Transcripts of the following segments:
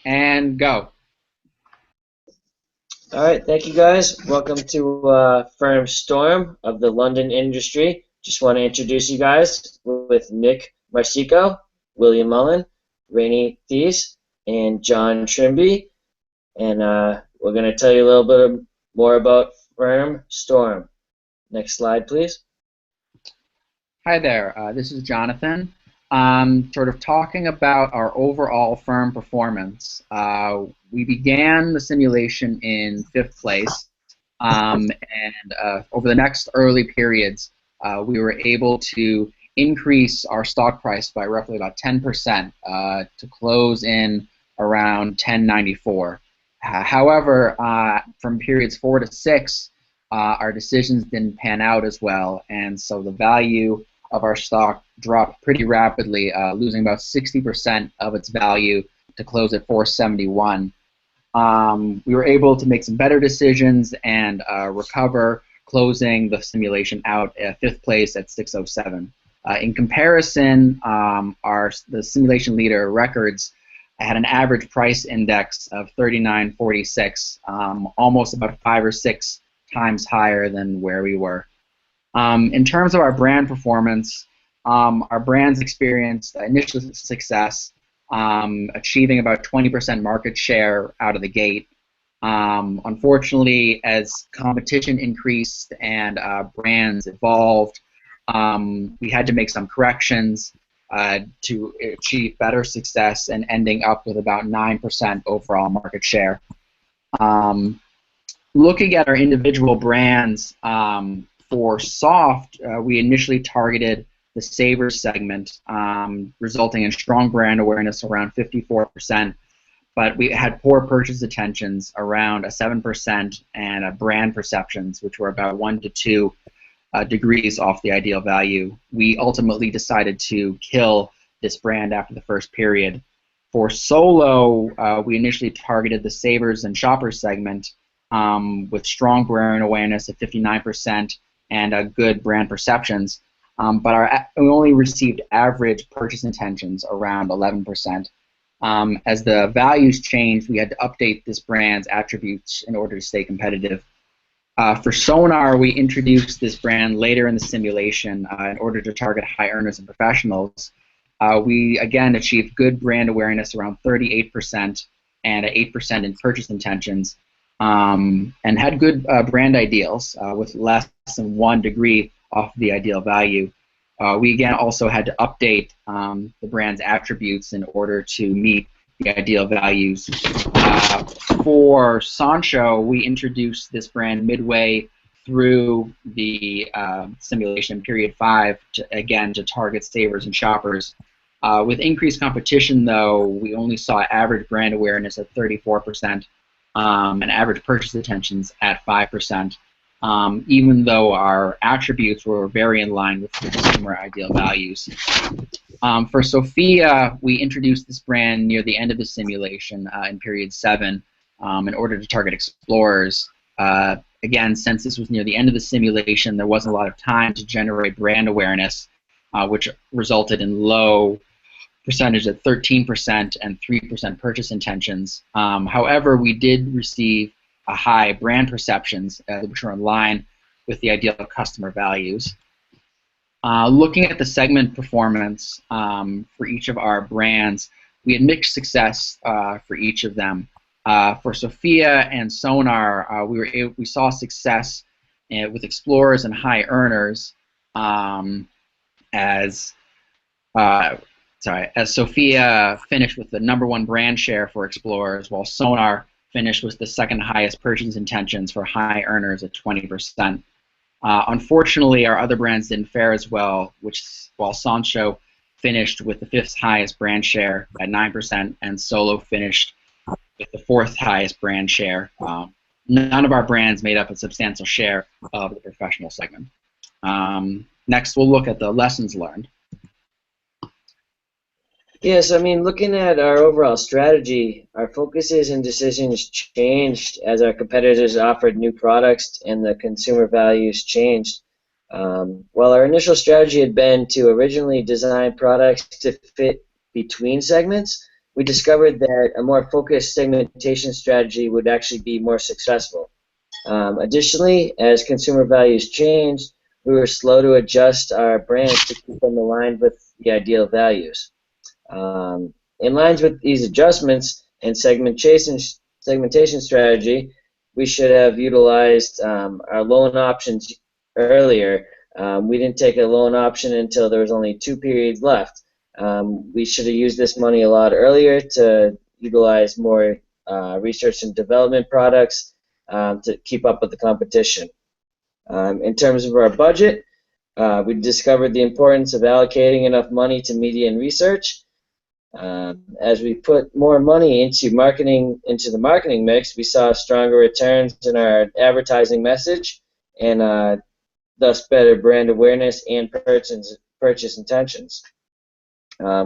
and go. All right, thank you guys. Welcome to Firm Storm of the London Industry. Just want to introduce you guys with Nick Marsico, William Mullen, Rainey Thies, and John Trimby. And we're going to tell you a little bit more about Firm Storm. Next slide, please. Hi there, this is Jonathan. Sort of talking about our overall firm performance. We began the simulation in 5th place, and over the next early periods, we were able to increase our stock price by roughly about 10% to close in around 10.94. However, from periods 4 to 6, our decisions didn't pan out as well, and so the value of our stock dropped pretty rapidly, losing about 60% of its value to close at 471. We were able to make some better decisions and recover, closing the simulation out at 5th place at 607. In comparison, the simulation leader Records had an average price index of 39.46, almost about 5 or 6 times higher than where we were. In terms of our brand performance, our brands experienced initial success, achieving about 20% market share out of the gate. Unfortunately, as competition increased and brands evolved, we had to make some corrections to achieve better success and ending up with about 9% overall market share. Looking at our individual brands, for soft, we initially targeted the Savers segment, resulting in strong brand awareness around 54%, but we had poor purchase attentions around a 7% and brand perceptions, which were about 1 to 2 degrees off the ideal value. We ultimately decided to kill this brand after the first period. For Solo, we initially targeted the Savers and Shoppers segment with strong brand awareness at 59% and good brand perceptions, but we only received average purchase intentions around 11%. As the values changed, we had to update this brand's attributes in order to stay competitive. For Sonar, we introduced this brand later in the simulation in order to target high earners and professionals. We again achieved good brand awareness around 38% and 8% in purchase intentions, and had good brand ideals with less than 1 degree off the ideal value. We again also had to update the brand's attributes in order to meet the ideal values. For Sancho, we introduced this brand midway through the simulation, period 5, to target savers and shoppers. With increased competition, though, we only saw average brand awareness at 34%. And average purchase intentions at 5%, even though our attributes were very in line with the consumer ideal values. For Sophia, we introduced this brand near the end of the simulation in period 7 in order to target explorers. Again, since this was near the end of the simulation, there wasn't a lot of time to generate brand awareness, which resulted in low percentage at 13% and 3% purchase intentions. However, we did receive a high brand perceptions, which are in line with the ideal customer values. Looking at the segment performance for each of our brands, we had mixed success for each of them. For Sophia and Sonar, we saw success with explorers and high earners as Sophia finished with the #1 brand share for explorers, while Sonar finished with the 2nd highest purchase intentions for high earners at 20%. Unfortunately, our other brands didn't fare as well, while Sancho finished with the 5th highest brand share at 9%, and Solo finished with the 4th highest brand share. None of our brands made up a substantial share of the professional segment. Next, we'll look at the lessons learned. Yes, I mean, looking at our overall strategy, our focuses and decisions changed as our competitors offered new products and the consumer values changed. While our initial strategy had been to originally design products to fit between segments, we discovered that a more focused segmentation strategy would actually be more successful. Additionally, as consumer values changed, we were slow to adjust our brands to keep them aligned with the ideal values. In line with these adjustments and segmentation strategy, we should have utilized our loan options earlier. We didn't take a loan option until there was only 2 periods left. We should have used this money a lot earlier to utilize more research and development products to keep up with the competition. In terms of our budget, we discovered the importance of allocating enough money to media and research. As we put more money into the marketing mix, we saw stronger returns in our advertising message, and thus better brand awareness and purchase intentions.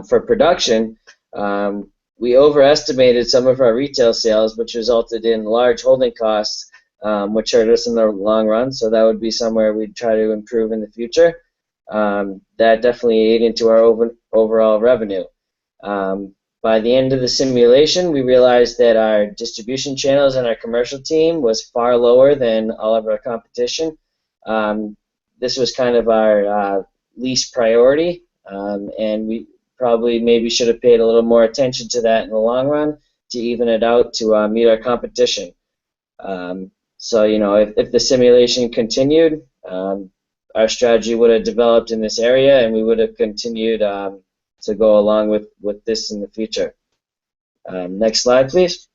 For production, we overestimated some of our retail sales, which resulted in large holding costs, which hurt us in the long run. So that would be somewhere we'd try to improve in the future. That definitely ate into our overall revenue. By the end of the simulation, we realized that our distribution channels and our commercial team was far lower than all of our competition. This was kind of our least priority, and we probably maybe should have paid a little more attention to that in the long run to even it out to meet our competition. So, if the simulation continued, our strategy would have developed in this area, and we would have continued to go along with this in the future. Next slide, please.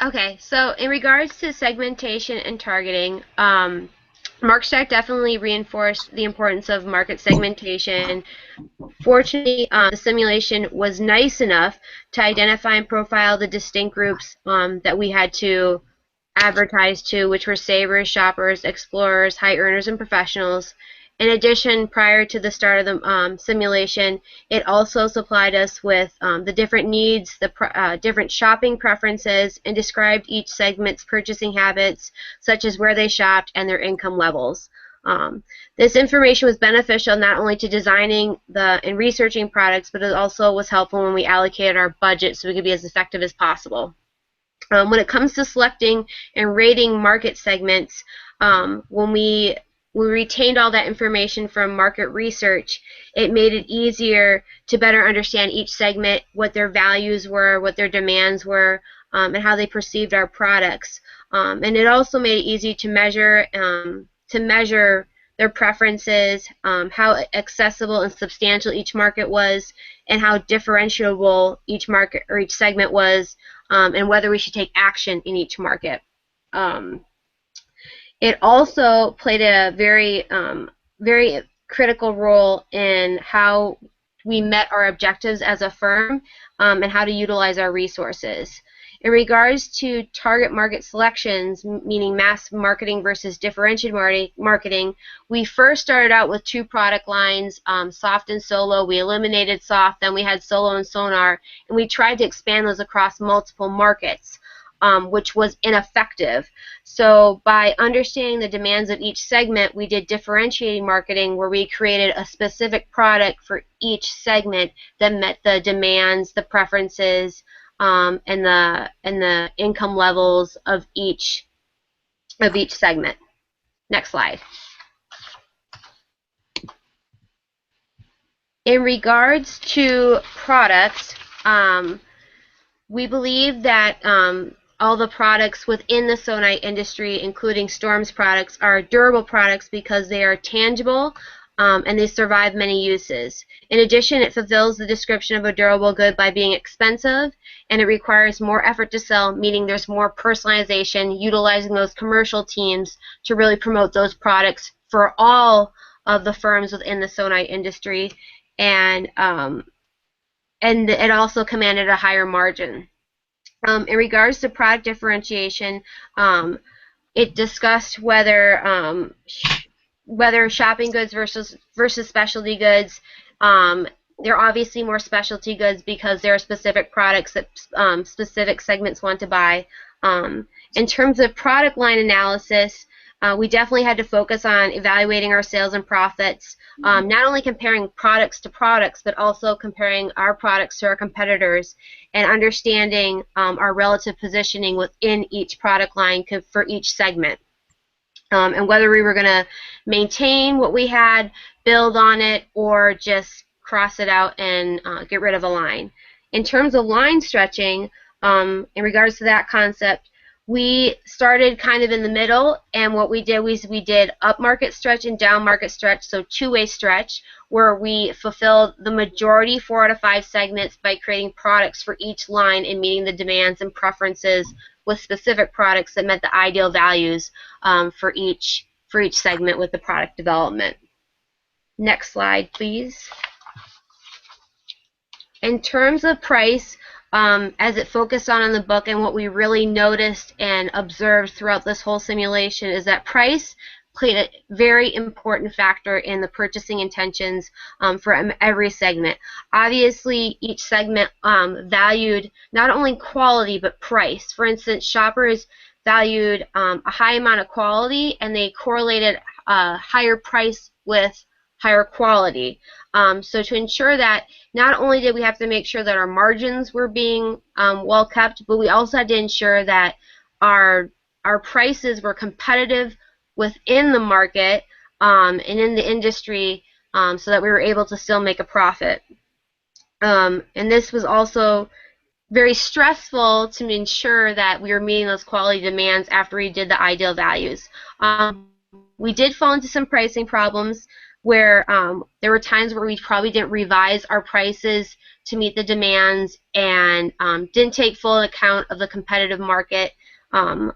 Okay, so in regards to segmentation and targeting, MarkStack definitely reinforced the importance of market segmentation. Fortunately, the simulation was nice enough to identify and profile the distinct groups that we had to advertise to, which were savers, shoppers, explorers, high earners, and professionals. In addition, prior to the start of the simulation, it also supplied us with the different needs, the different shopping preferences, and described each segment's purchasing habits, such as where they shopped and their income levels. This information was beneficial not only to designing and researching products, but it also was helpful when we allocated our budget so we could be as effective as possible. When it comes to selecting and rating market segments, when we retained all that information from market research, it made it easier to better understand each segment, what their values were, what their demands were, and how they perceived our products. And it also made it easy to measure their preferences, how accessible and substantial each market was, and how differentiable each market or each segment was, and whether we should take action in each market. It also played a very critical role in how we met our objectives as a firm and how to utilize our resources. In regards to target market selections, meaning mass marketing versus differentiated marketing, we first started out with 2 product lines, Soft and Solo. We eliminated Soft, then we had Solo and Sonar, and we tried to expand those across multiple markets, which was ineffective. So by understanding the demands of each segment, we did differentiating marketing where we created a specific product for each segment that met the demands, the preferences, and the income levels of each segment. Next slide. In regards to products, we believe that all the products within the Sonite industry, including Storm's products, are durable products because they are tangible and they survive many uses. In addition, it fulfills the description of a durable good by being expensive, and it requires more effort to sell, meaning there's more personalization, utilizing those commercial teams to really promote those products for all of the firms within the Sonite industry, and it also commanded a higher margin. In regards to product differentiation, it discussed whether whether shopping goods versus specialty goods. They're obviously more specialty goods because there are specific products that specific segments want to buy. In terms of product line analysis, we definitely had to focus on evaluating our sales and profits, not only comparing products to products, but also comparing our products to our competitors and understanding our relative positioning within each product line for each segment. And whether we were going to maintain what we had, build on it, or just cross it out and get rid of a line. In terms of line stretching, in regards to that concept, we started kind of in the middle, and what we did was we did up market stretch and down market stretch, so two-way stretch, where we fulfilled the majority 4 out of 5 segments by creating products for each line and meeting the demands and preferences with specific products that met the ideal values for each segment with the product development. Next slide, please. In terms of price, as it focused on in the book, and what we really noticed and observed throughout this whole simulation is that price played a very important factor in the purchasing intentions for every segment. Obviously, each segment valued not only quality but price. For instance, shoppers valued a high amount of quality, and they correlated higher price with higher quality. So to ensure that, not only did we have to make sure that our margins were being well kept, but we also had to ensure that our prices were competitive within the market and in the industry, so that we were able to still make a profit. And this was also very stressful to ensure that we were meeting those quality demands after we did the ideal values. We did fall into some pricing problems where there were times where we probably didn't revise our prices to meet the demands and didn't take full account of the competitive market.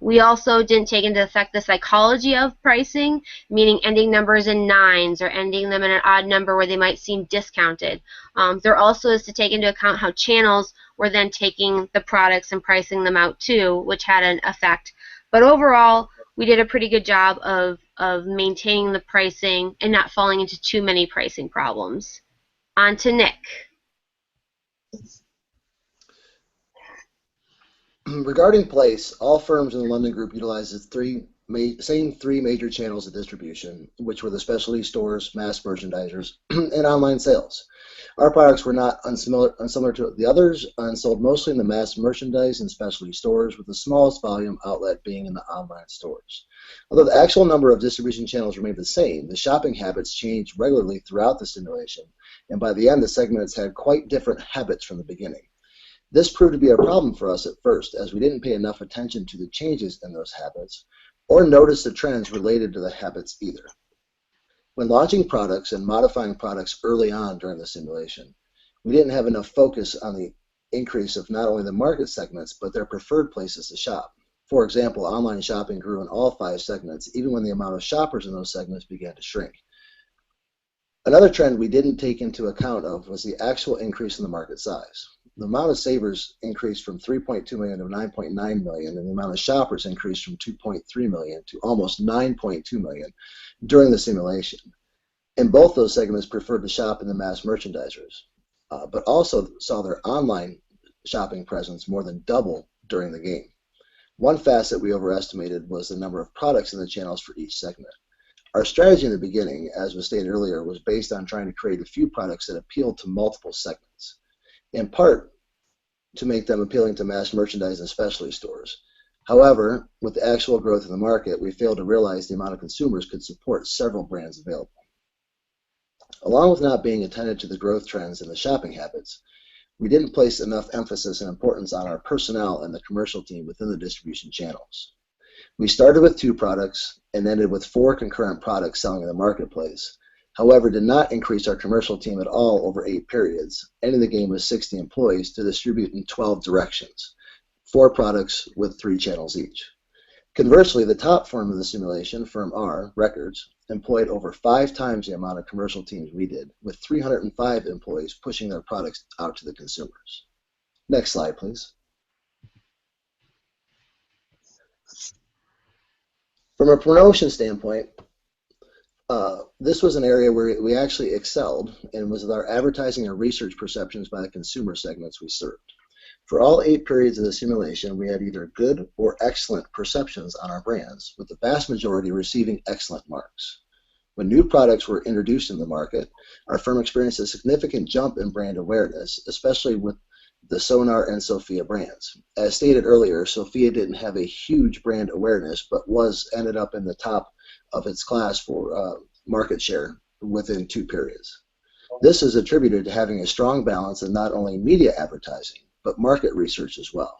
We also didn't take into effect the psychology of pricing, meaning ending numbers in 9s or ending them in an odd number where they might seem discounted. There also is to take into account how channels were then taking the products and pricing them out too, which had an effect. But overall, we did a pretty good job of maintaining the pricing and not falling into too many pricing problems. On to Nick. Regarding place, all firms in the London Group utilized the same three major channels of distribution, which were the specialty stores, mass merchandisers, and online sales. Our products were not unsimilar to the others and sold mostly in the mass merchandise and specialty stores, with the smallest volume outlet being in the online stores. Although the actual number of distribution channels remained the same, the shopping habits changed regularly throughout the simulation, and by the end the segments had quite different habits from the beginning. This proved to be a problem for us at first, as we didn't pay enough attention to the changes in those habits or notice the trends related to the habits either. When launching products and modifying products early on during the simulation, we didn't have enough focus on the increase of not only the market segments, but their preferred places to shop. For example, online shopping grew in all 5 segments, even when the amount of shoppers in those segments began to shrink. Another trend we didn't take into account of was the actual increase in the market size. The amount of savers increased from 3.2 million to 9.9 million, and the amount of shoppers increased from 2.3 million to almost 9.2 million during the simulation. And both those segments preferred to shop in the mass merchandisers, but also saw their online shopping presence more than double during the game. One facet we overestimated was the number of products in the channels for each segment. Our strategy in the beginning, as was stated earlier, was based on trying to create a few products that appealed to multiple segments, in part to make them appealing to mass merchandise and specialty stores. However, with the actual growth in the market, we failed to realize the amount of consumers could support several brands available. Along with not being attentive to the growth trends and the shopping habits, we didn't place enough emphasis and importance on our personnel and the commercial team within the distribution channels. We started with 2 products and ended with 4 concurrent products selling in the marketplace. However, did not increase our commercial team at all over 8 periods, ending the game with 60 employees to distribute in 12 directions, 4 products with 3 channels each. Conversely, the top firm of the simulation, Firm R, Records, employed over 5 times the amount of commercial teams we did, with 305 employees pushing their products out to the consumers. Next slide, please. From a promotion standpoint, This was an area where we actually excelled and was with our advertising and research perceptions by the consumer segments we served. For all 8 periods of the simulation, we had either good or excellent perceptions on our brands, with the vast majority receiving excellent marks. When new products were introduced in the market, our firm experienced a significant jump in brand awareness, especially with the Sonar and Sophia brands. As stated earlier, Sophia didn't have a huge brand awareness, but ended up in the top of its class for market share within 2 periods. This is attributed to having a strong balance in not only media advertising, but market research as well.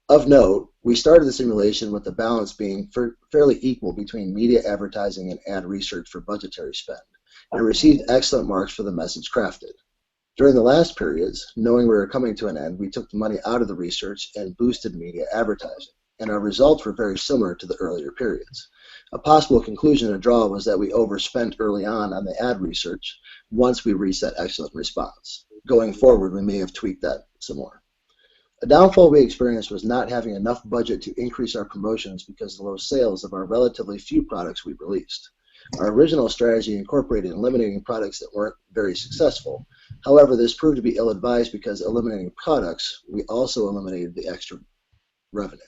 Of note, we started the simulation with the balance being fairly equal between media advertising and ad research for budgetary spend, and received excellent marks for the message crafted. During the last periods, knowing we were coming to an end, we took the money out of the research and boosted media advertising, and our results were very similar to the earlier periods. A possible conclusion to draw was that we overspent early on the ad research once we reached that excellent response. Going forward, we may have tweaked that some more. A downfall we experienced was not having enough budget to increase our promotions because of the low sales of our relatively few products we released. Our original strategy incorporated eliminating products that weren't very successful. However, this proved to be ill-advised because eliminating products, we also eliminated the extra revenue.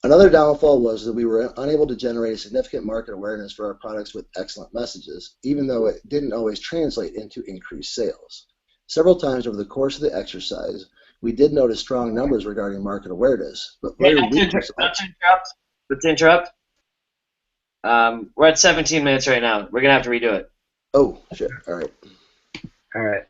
Another downfall was that we were unable to generate a significant market awareness for our products with excellent messages, even though it didn't always translate into increased sales. Several times over the course of the exercise, we did notice strong numbers regarding market awareness, but very weak results. Not to interrupt. We're at 17 minutes right now. We're going to have to redo it. Oh, shit. All right. All right.